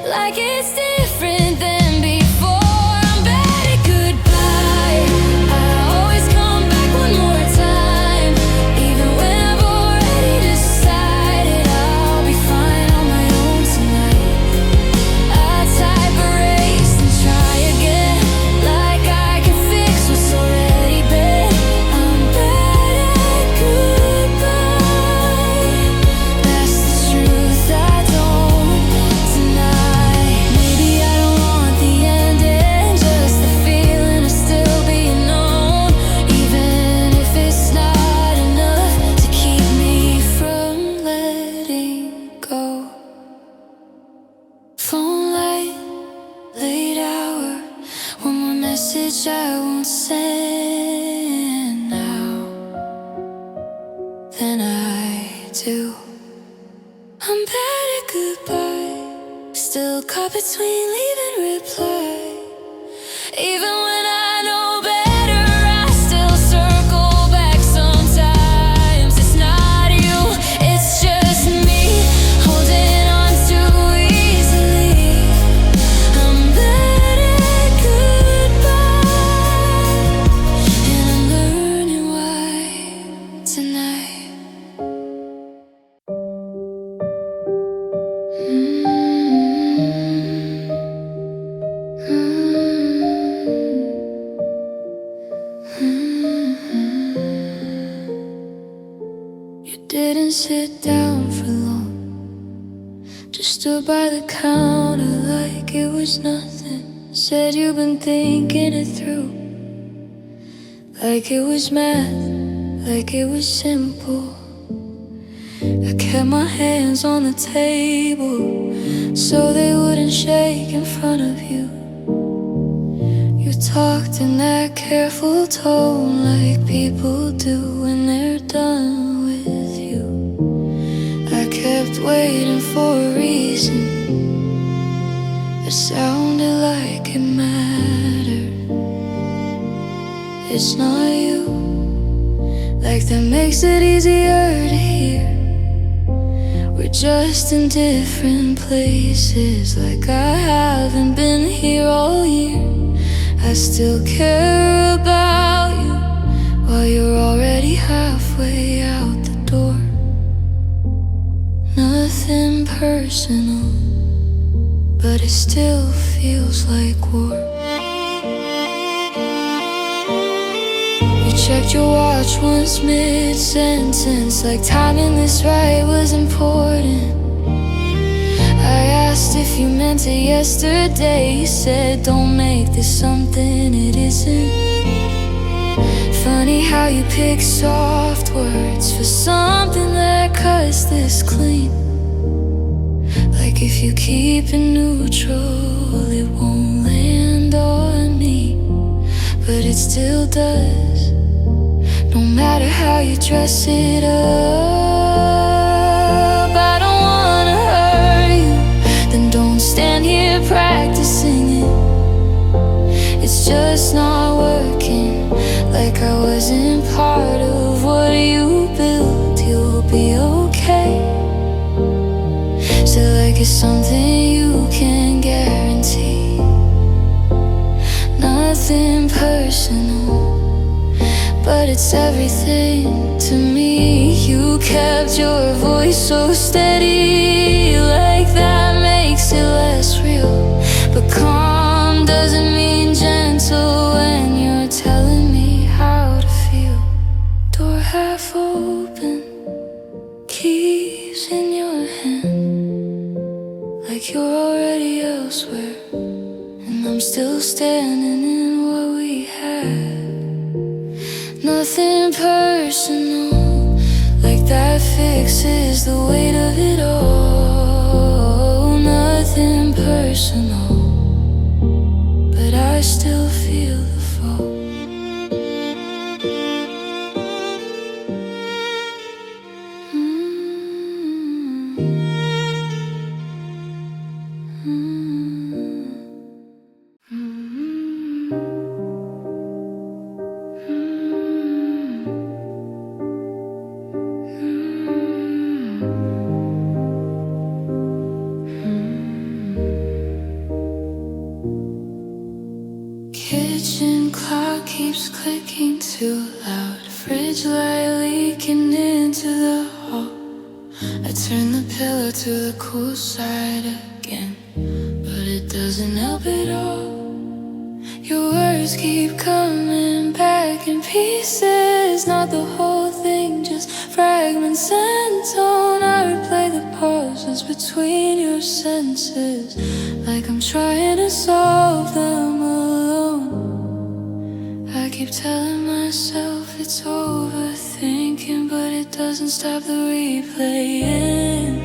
like it's different than before. I'm bad at goodbye. I always come back one more time, even when I've already decided I'll be fine on my own tonight. I type erase and try again, like I can fix what's already been. I'm bad at goodbye. That's the truth, I don't deny. Maybe I don't want the ending, just the feeling of still being known, even if it's not enough to keep me from letting go. Phone light, late hour, one more message I won't send now than I do. I'm bad at goodbye, still caught between leave and reply. Even when I know better, I still circle back sometimes. It's not you, it's just me, holding on too easily. I'm bad at goodbye, and I'm learning why tonight. stood by the counter like it was nothing. Said you've been thinking it through, like it was math, like it was simple. I kept my hands on the table so they wouldn't shake in front of you. You talked in that careful tone like people do when they're done with you. I kept waiting for a reason that sounded like it mattered. It's not you, like that makes it easier to hear. We're just in different places, like I haven't been here all year. I still care about you while you're already halfway out the door. Nothing personal, but it still feels like war. You checked your watch once mid-sentence, like timing this right was important. I asked if you meant it yesterday. You said don't make this something it isn't. Funny how you pick soft words for something that cuts this clean. Like if you keep it neutral, it won't land on me, but it still does. No matter how you dress it up, I don't wanna hurt you. Then don't stand here practicing it. It's just not working, like I wasn't part of what you built. You'll be okay. So like it's something you can guarantee. Nothing personal, but it's everything to me. You kept your voice so steady, like that makes it less real. But calm doesn't mean gentle when you're telling me how to feel. Door half open, keys in your hand, like you're already elsewhere, and I'm still standing in what we had. Nothing personal, like that fixes the weight of it all. Nothing personal, but I still feel the fall. Kitchen clock keeps clicking too loud. Fridge light leaking into the hall. I turn the pillow to the cool side again, but it doesn't help at all. Your words keep coming back in pieces, not the whole thing, just fragments and tone. I replay the pauses between your sentences, like I'm trying to solve them alone. I keep telling myself it's overthinking, but it doesn't stop the replaying.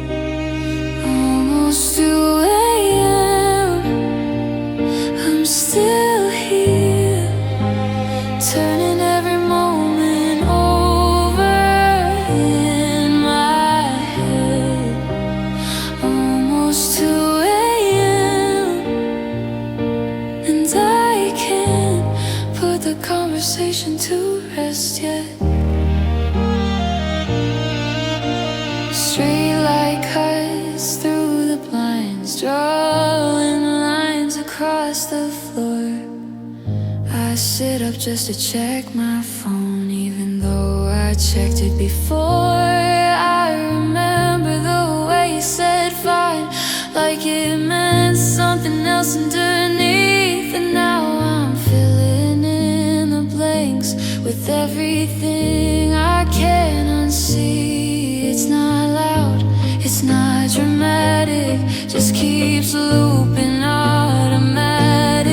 Almost 2 a.m. I'm still here, turning every moment over in my head. Almost 2 a.m. and I can't put the conversation to rest yet. Street light cuts through the blinds, drawing lines across the floor. I sit up just to check my phone, even though I checked it before. I remember the way you said fine, like it meant something else underneath. And now I'm filling in the blanks with everything I can unsee. It's not loud, it's not dramatic, just keeps looping automatic.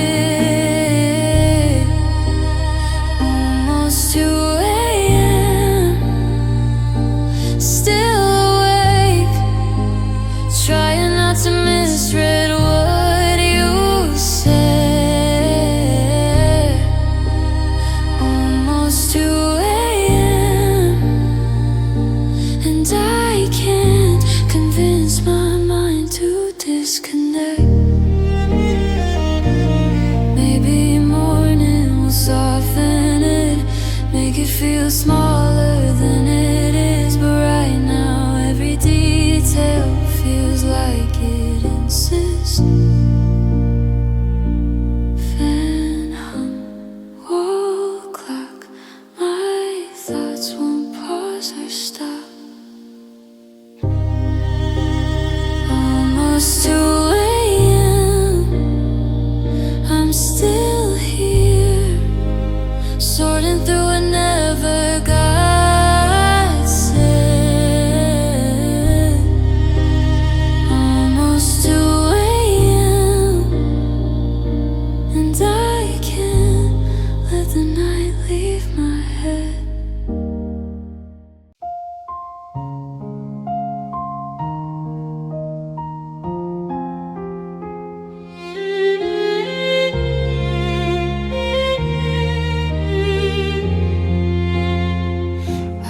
Almost 2 a.m. Still awake, trying not to misread what you said. Almost 2 a.m. and I can't convince my mind to disconnect. Maybe morning will soften it, make it feel smaller than it is. But right now every detail feels like it insists. Fan hum, wall clock, my thoughts won't pause or stop. Almost 2 a.m. I'm still here, sorting through what never got said. Almost 2 a.m. and I can't let the night leave my head.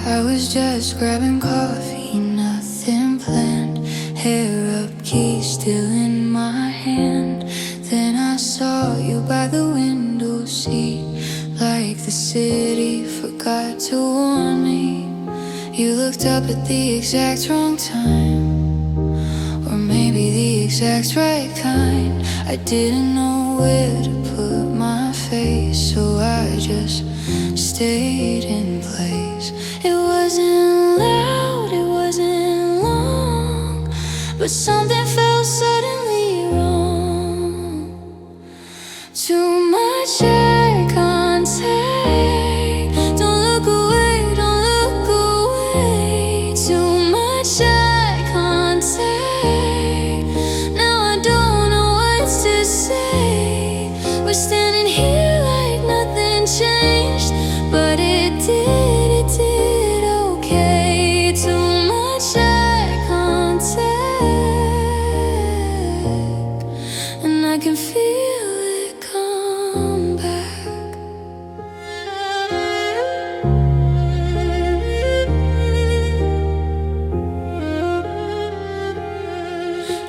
I was just grabbing coffee, nothing planned. Hair up, key still in my hand. Then I saw you by the window seat, like the city forgot to warn me. You looked up at the exact wrong time, or maybe the exact right kind. I didn't know where to put my face, so I just stayed in place. It wasn't loud, it wasn't long, but something felt suddenly wrong. Too much eye contact. Don't look away, don't look away. Too much eye contact. Now I don't know what to say. We're standing here like nothing changed, but it did, it did, okay. Too much eye contact, and I can feel it come back.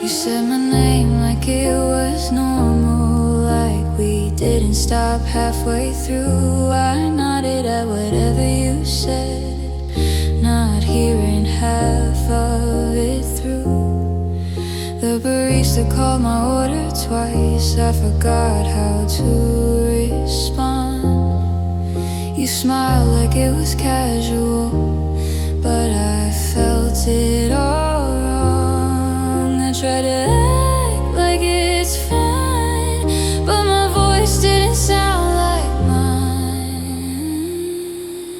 You said my name like it was normal, like we didn't stop halfway through. I nodded at whatever you said, not hearing half of it through. The barista called my order twice, I forgot how to respond. You smiled like it was casual, but I felt it all wrong. I tried to act like it's fine, but my voice didn't sound like mine.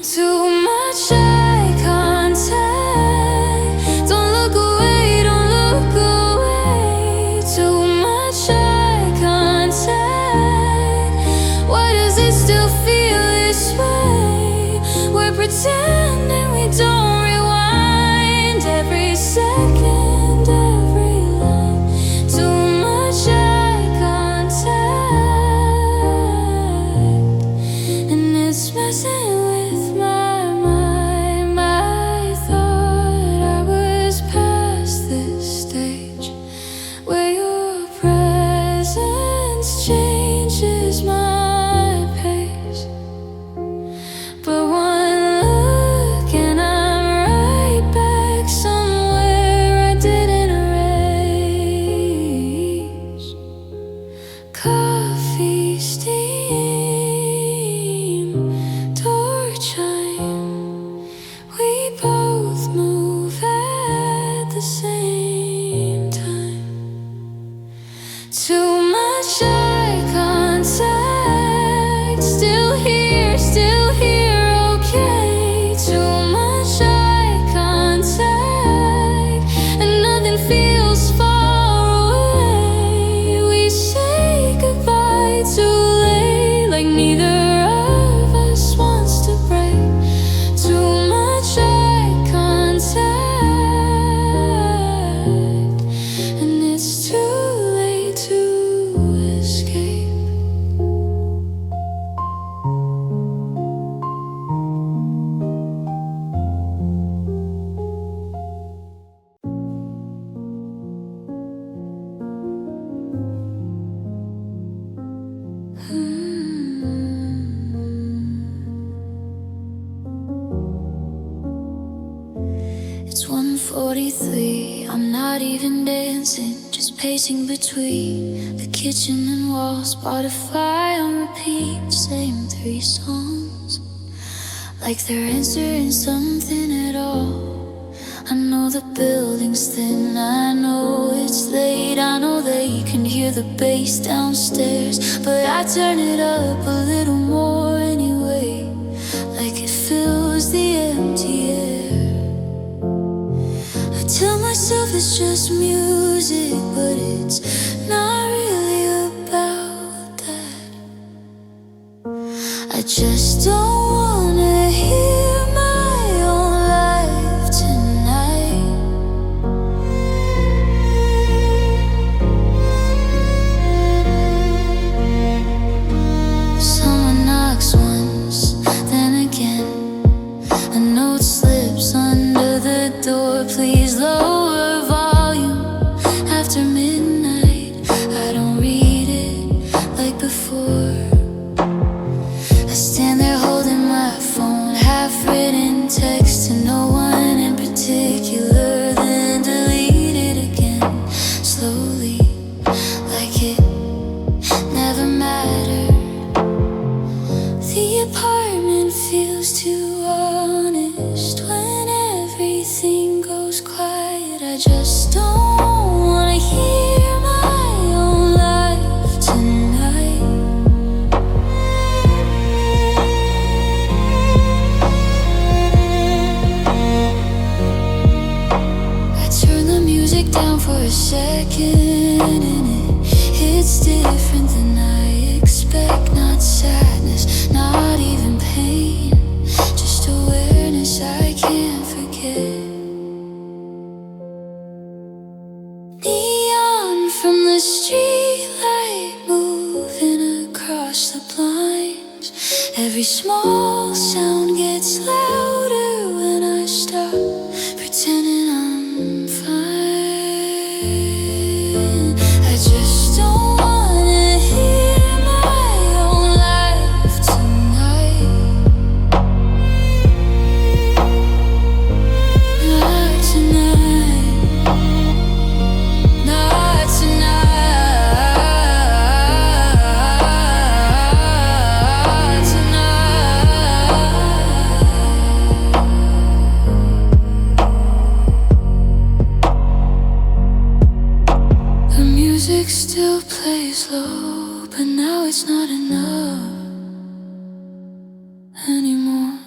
Too much eye contact. Don't look away, don't look away. Too much eye contact. Why does it still feel this way? We're pretending we don't rewind. Every second, every line. Too much eye contact, and it's messing with my mind. I thought I was past this stage where your presence changes my pace. But one look and I'm right back somewhere I didn't erase. Coffee steam, door chime. We both move at the same time. Too much eye contact. Still here, okay. Too much eye contact, and nothing feels far 43, I'm not even dancing, just pacing between the kitchen and walls. Spotify on repeat, same 3 songs, like they're answering something at all. I know the building's thin, I know it's late, I know they can hear the bass downstairs, but I turn it up a little more anyway, like it fills the empty air. I tell myself it's just music, but it's not really about that. I just don't wanna hear my own life tonight. Someone knocks once, then again, a note slips under the door. Please lower volume after midnight. I don't read it like before. I stand there holding my phone, half-written text to no one in particular, then delete it again, slowly, like it never mattered. The apartment feels too honest when everything goes quiet. I just don't wanna hear my own life tonight. I turn the music down for a second and it's different than I expect. Not sadness, not even pain, just awareness I can't forget. Neon from the streetlight moving across the blinds. Every small sound gets louder when I stop pretending I'm fine. I just don't wanna hear my own life tonight. Not tonight. Not tonight. Tonight. The music still plays low, but now it's not enough anymore.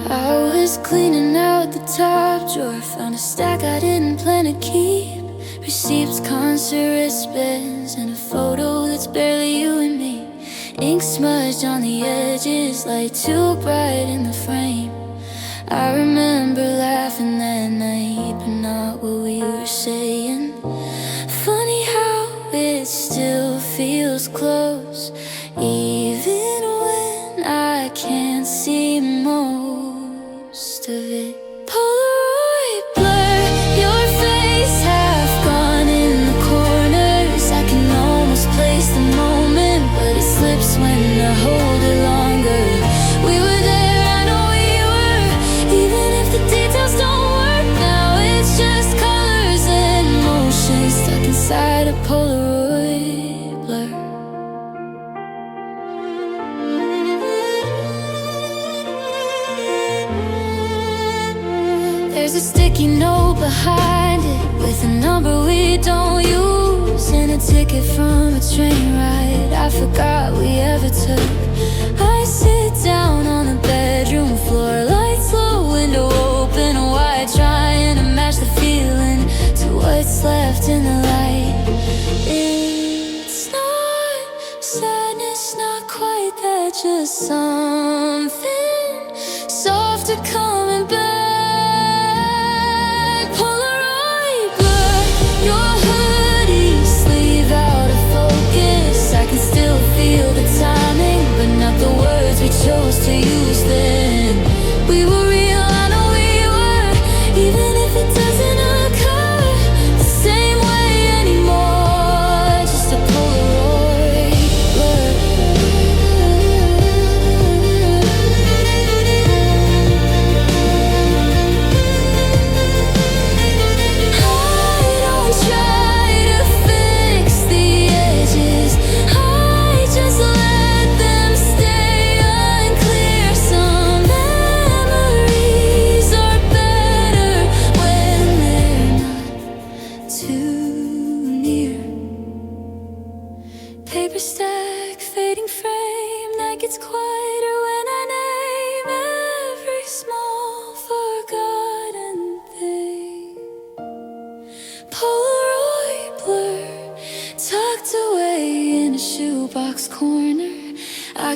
I was cleaning out the top drawer, found a stack I didn't plan to keep. Receipts, concert wristbands, and a photo that's barely you and me. Ink smudged on the edges, light too bright in the frame. I remember laughing that night, but not what we were saying. Funny how it still feels close, even when I can't see most of it. Polaroid blur, your face half gone in the corners. I can almost place the moment, but it slips when I hold it longer. We were there, I know we were, even if the details don't work. Now it's just colors and motion stuck inside a Polaroid blur. There's a sticky note behind it with a number we don't use, and a ticket from a train ride I forgot we ever took. I sit down on the bedroom floor, lights low, window open wide, trying to match the feeling to what's left in the light. It's not sadness, not quite that, just something softer coming back. Polaroid blur, your hoodie sleeve out of focus.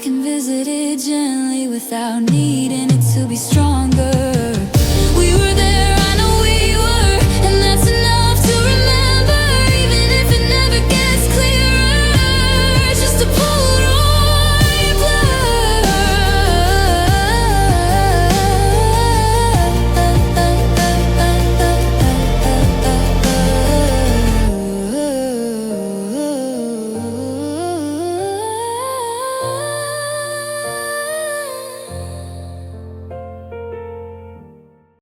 can visit it gently without needing